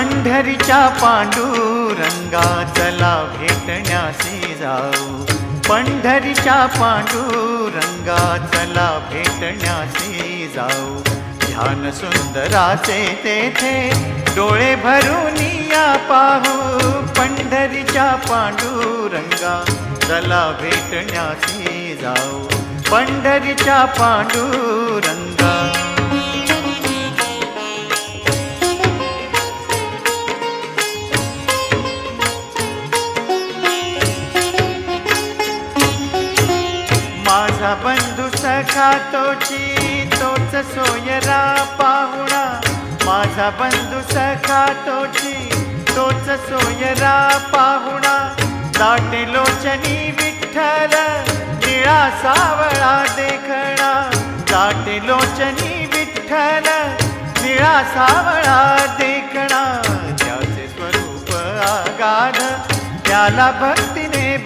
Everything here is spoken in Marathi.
पंढरीच्या पांडुरंगा चला भेटण्यासी जाऊ, पंढरीच्या पांडुरंगा चला भेटण्यासी जाऊ। ध्यान सुंदराचे तेथे डोळे भरून या पाहू, पंढरीच्या पांडुरंगा चला भेटण्यासी जाऊ, पंढरीच्या पांडुरंगा। माझा बंधू सखा तोची तोच सोयरा पाहुणा, माझा बंधू सखा तोची तोच सोयरा पाहुणा। दाटे लोचनी विठ्ठल निळा सावळा देखणा, दाटे लोचनी विठ्ठल निळा सावळा देखणा। त्याचे स्वरूप आगाध त्याला भक्तीने